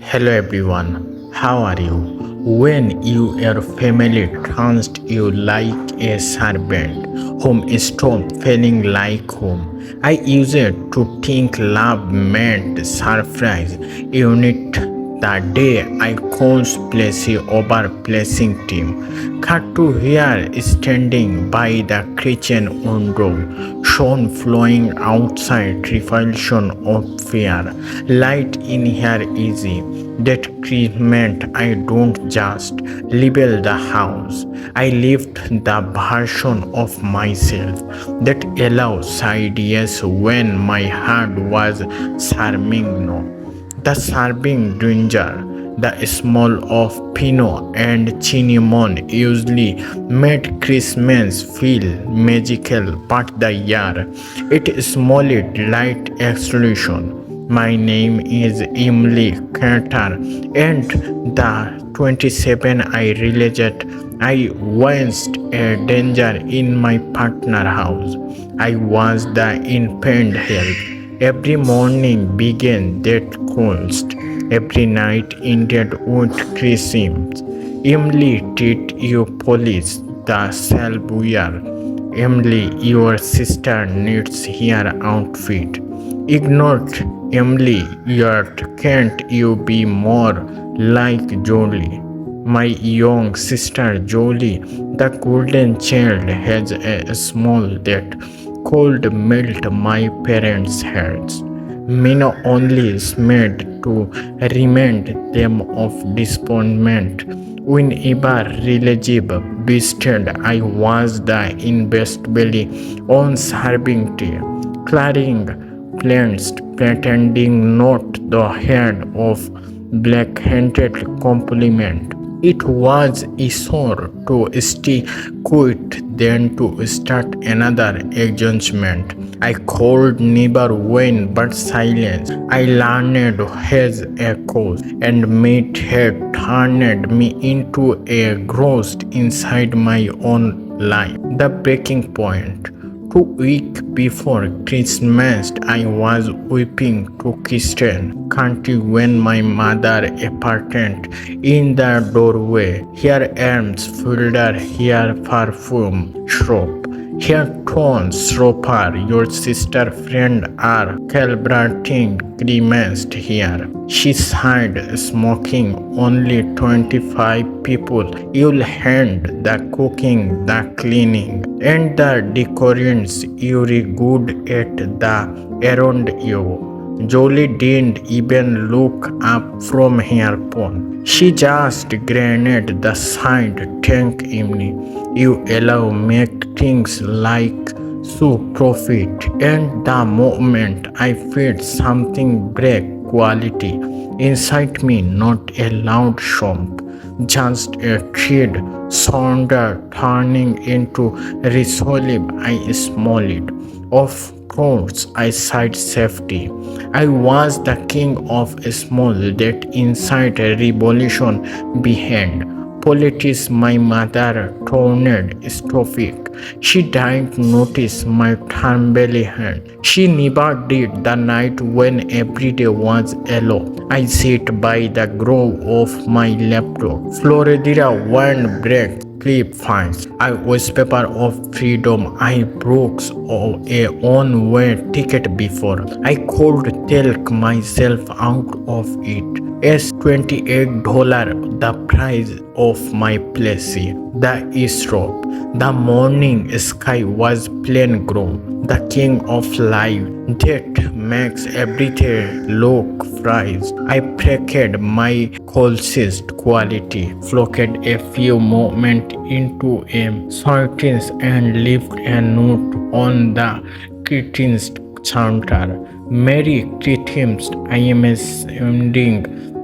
Hello everyone, how are you? When your family turns you like a servant, home stop feeling like home. I used to think love meant surprise, unit the day I chose Plessy over placing team. Cut to here standing by the kitchen window, sun flowing outside, reflection of fear. Light in here easy. That meant I don't just label the house. I lived the version of myself that allows ideas when my heart was serving no. The serving danger, the smell of Pinot and cinnamon usually made Christmas feel magical, but the year it smelled like exclusion. My name is Emily Carter, and the 27 I realized I was a danger in my partner house. I was the infant help. Every morning began that cost. Every night ended with Christmas. Emily did you police the self-wear. Emily, your sister needs her outfit. Ignored Emily, yet can't you be more like Jolie? My young sister Jolie, the golden child, has a small that could melt my parents' hearts. Mina only smiled to remind them of disappointment. Whenever relative visited, I was the invisibility on serving tea, clearing plates, pretending not the head of black-handed compliment. It was easier to stay quiet than to start another engagement. I could never win but silence. I learned his echoes and made her turned me into a ghost inside my own life. The breaking point. 2 weeks before Christmas, I was weeping to Christian country when my mother appeared in the doorway. Her arms folded, her perfume shop. Her tones roper, your sister friend are celebrating Christmas here. She sighed, smoking only 25 people. You'll hand the cooking, the cleaning, and the decorations. You're good at the errand you. Jolie didn't even look up from her phone. She just grinned the side. Thank Emily. You allow make things like so profit. And the moment I felt something break quality inside me, not a loud thump, just a thread sounder turning into resolve. I smiled. Of course, I sighed safety. I was the king of a small that inside a revolution behind. Politics, my mother turned stoic. She didn't notice my trembling hand. She never did the night when every day was yellow. I sat by the grove of my laptop. Florida wind break clip finds. I was paper of freedom. I broke a one-way ticket before I could talk myself out of it. As $28, the price of my place. The eavesdrop. The morning sky was plain grown. The king of life that makes everything look fries. I packed my closest quality, flocked a few moments into a sentence and left a note on the curtain's counter. Merry Christmas, I am ending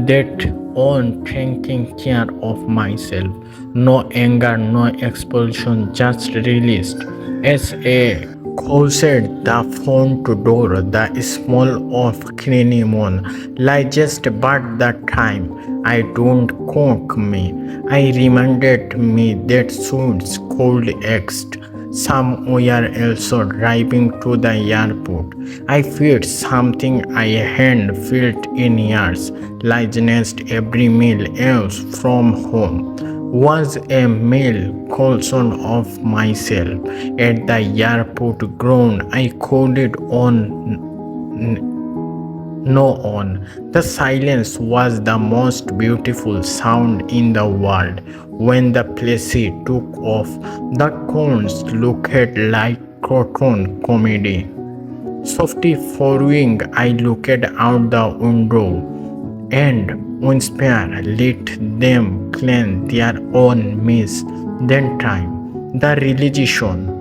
that on taking care of myself. No anger, no expulsion, just released. As a closed the front door, the smell of cinnamon like just about the time I don't cook me. I reminded me that suits cold eggs, Some were also driving to the airport. I felt something I hadn't felt in years, laziness every meal else from home was a meal collection of myself. At the airport ground, I coded on no on. The silence was the most beautiful sound in the world. When the plane took off, the cones looked like cartoon comedy. Softly following, I looked out the window, and Winspire let them claim their own mess. Then time, the realization.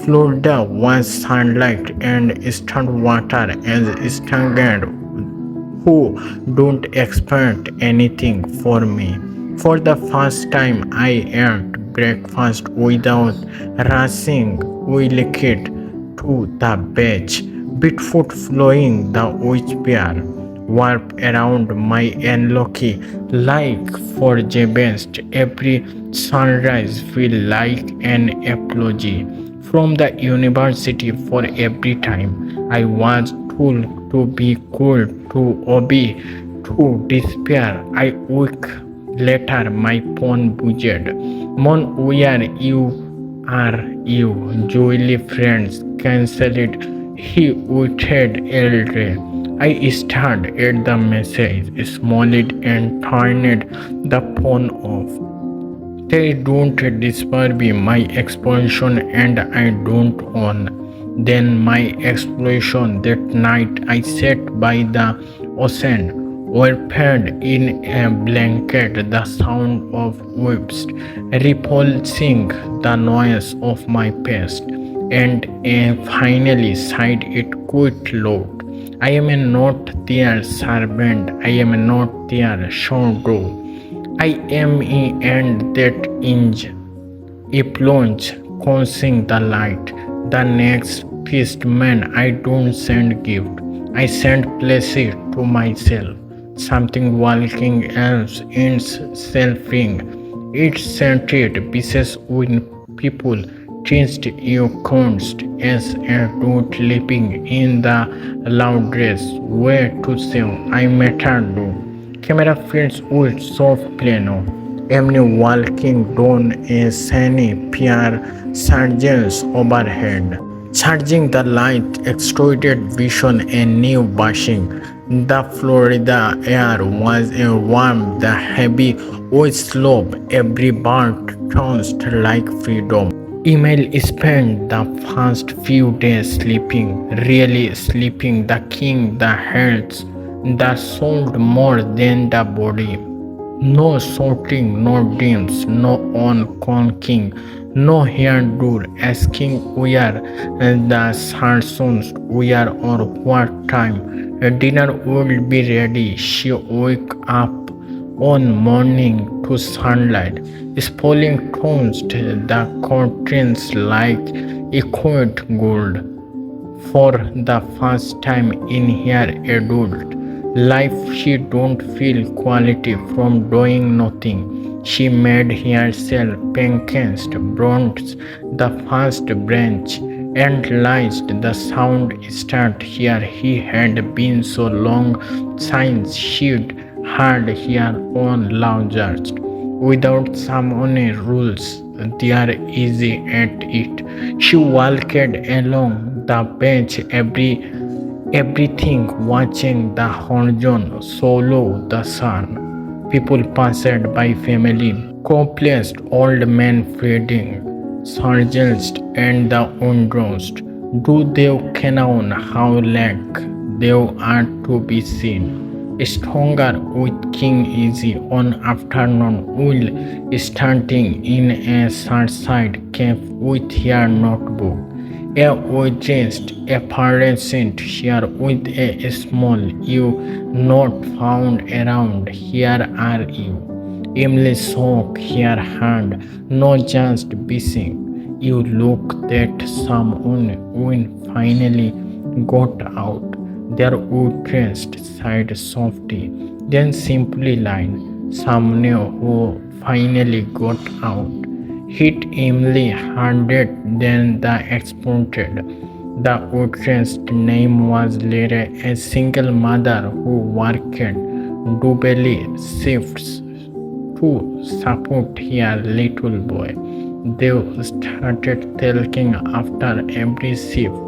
Florida was sunlight and instant water as standard who don't expect anything for me. For the first time, I ate breakfast without rushing. We licked to the beach, barefoot flowing the wheelchair, warp around my unlucky like for Jebest. Every sunrise feel like an apology from the university for every time I was told to be cool, to obey, to despair. I week later my phone buzzed. Mon, where you are you? Joely friends cancelled. He waited elder. I stared at the message, smiled and turned the phone off. They don't disturb my explosion and I don't own. Then my explosion that night I sat by the ocean, wrapped in a blanket, the sound of waves repulsing the noise of my past, and finally sighed it quite loud. I am not their servant, I am not their shadow. I am in and that inch, a plunge, causing the light. The next feast man, I don't send gift. I send pleasure to myself. Something walking else in selfing. It scented pieces when people changed your const as a root leaping in the loudest way to say I matter do. Camera feeds with soft plano. Emily walking down a sunny pier, surgeons overhead. Charging the light, extruded vision and new bashing. The Florida air was a warm, the heavy wind slope, every bird trounced like freedom. Email spent the first few days sleeping, really sleeping, the king, the health, the soul more than the body. No sorting, no dreams, no on conking, no hairdo asking where the sarsons were or what time. Dinner will be ready. She woke up one morning to sunlight, spoiling toast the curtains like echoed gold. For the first time in her adult life, she don't feel quality from doing nothing. She made herself pancakes, bronzed the first branch, and realized the sound start here. He had been so long since she'd heard her own loungers without some rules. They are easy at it. She walked along the bench everything watching the horizon, solo the sun. People passed by, family, complacent old men feeding, sergeants and the undressed. Do they canon how like they are to be seen? Stronger with King Easy on afternoon will standing in a seaside cave with her notebook. A waitress, a present here with a small you not found around. Here are you. Emily shook her hand, not just busy. You look that someone when finally got out. Their waitress sighed softly, then simply lied. Someone who finally got out. hit Emily harder than the expected. The waitress' name was Lyra, a single mother who worked double shifts to support her little boy. They started talking after every shift.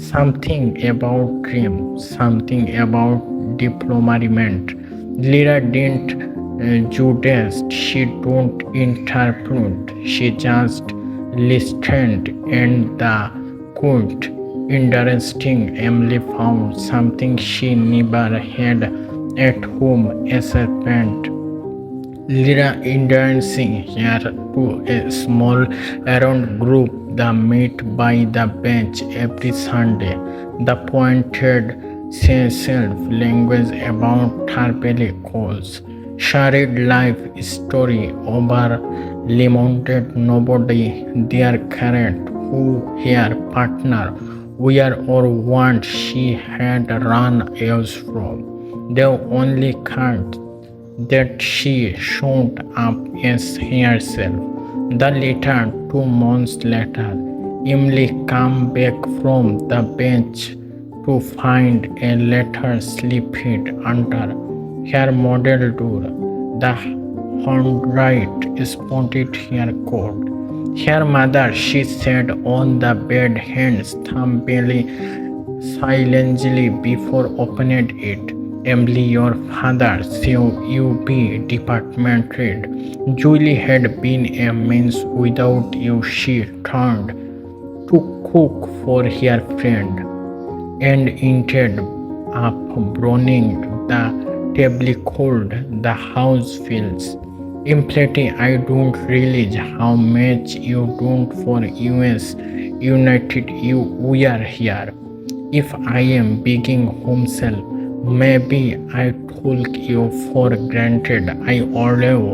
Something about dream, something about deployment. Lyra didn't Judas, she don't interpret, she just listened and the quote interesting Emily found something she never had at home as a parent. Lyra introducing her to a small errand group that met by the bench every Sunday. The pointed self language about Tarpele calls. Shared life story over limited nobody their current who her partner where or what she had run away from. They only can't that she showed up as herself. The later 2 months later, Emily came back from the bench to find a letter slipped under her model door. The handwriting spotted her coat. Her mother, she said on the bed, hands thumbily silently before opening it. Emily, your father, so you be departmented. Julie had been a mess without you. She turned to cook for her friend and ended up burning the table cold. The house feels empty. I don't realize how much you do for US United you we are here. If I am being himself, maybe I took you for granted. I already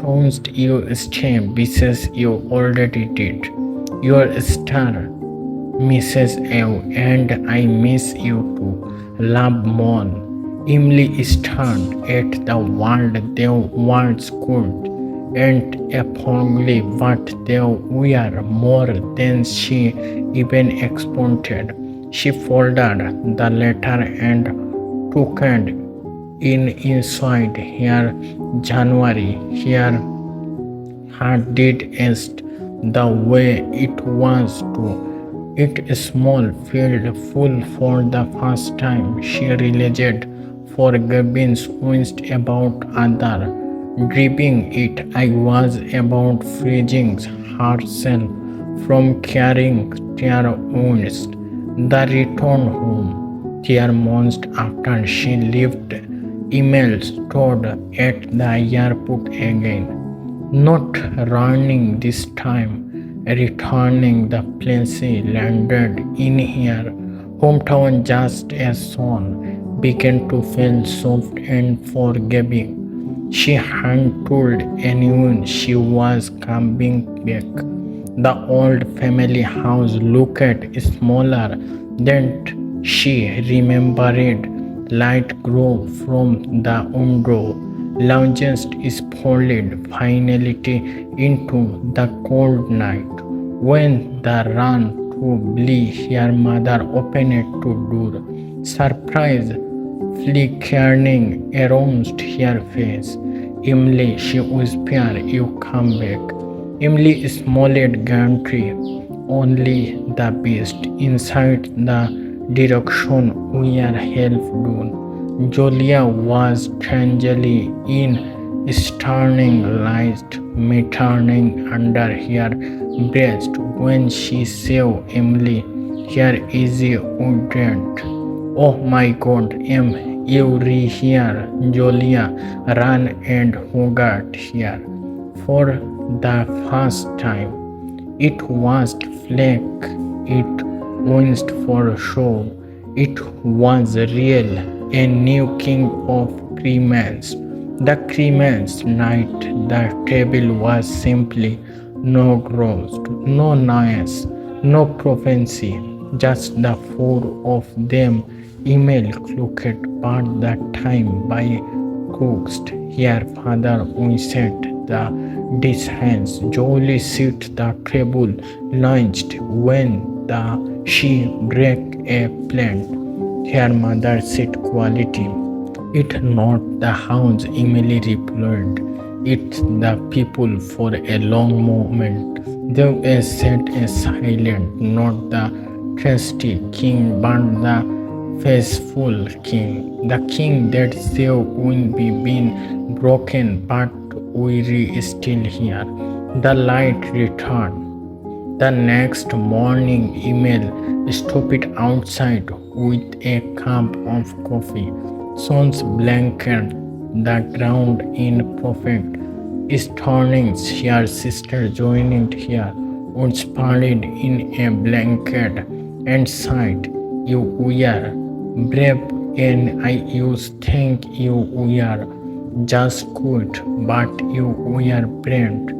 trounced you steam because you already did. Your star, Mrs. Ew, and I miss you too. Love Mon. Emily stared at the world they once could, and appallingly but they were more than she even expected. She folded the letter and took it in inside her January. Her heart did ask the way it was to. It small filled full for the first time. She realized forgiveness wasn't about other grieving it. I was about freezing herself from carrying their wounds. The return home 3 months after she left, emails stood at the airport again. Not running this time, returning the plane she landed in her hometown just as Son began to feel soft and forgiving. She hadn't told anyone she was coming back. The old family house looked smaller than she remembered. Light grew from the window. Lounges sprawled finality into the cold night. When the run to Blee, her mother opened the door. Surprise flickering around her face. Emily, she whispered, you come back. Emily smiled gently, only the beast inside the direction where help done. Julia was strangely in sternized, maternity under her breast when she saw Emily. Her easy wouldn't. Oh my God, you here? Julia ran and hugged her. For the first time, it was fake. It wasn't for show. It was real. A new king of cremants. The cremants night. The table was simply no roast, no noise, no prophecy. Just the four of them. Email clocked part the time by cooks. Her father wished the dish hands. Jolie set the table, launched when she break a plant. Her mother said quality. It not the hounds, Emily replied. It the people. For a long moment there was sat a silent, not the trusty king, but the faithful king. The king that saw will be been broken, but weary still here. The light returned. The next morning, Emil stopped outside with a cup of coffee. Son's blanket the ground in perfect starnings. Her sister joined here, was buried in a blanket and sighed. You were brave, and I used think you were just good, but you were brave.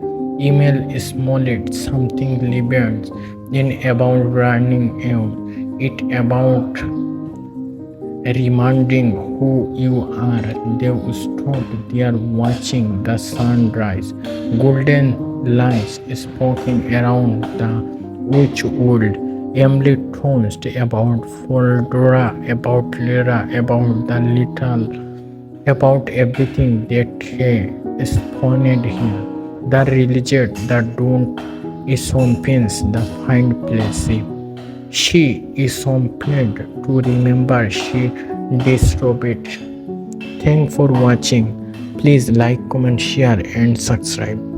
Email smalled. Something liberates in about running out. It about reminding who you are. They stood there watching the sunrise. Golden lights sparkling around the witch wood. Emily told about Foldora, about Lyra, about the little, about everything that spawned here. The religion that don't is on pins, the find place. She is on plate to remember she disobeyed. Thanks for watching. Please like, comment, share and subscribe.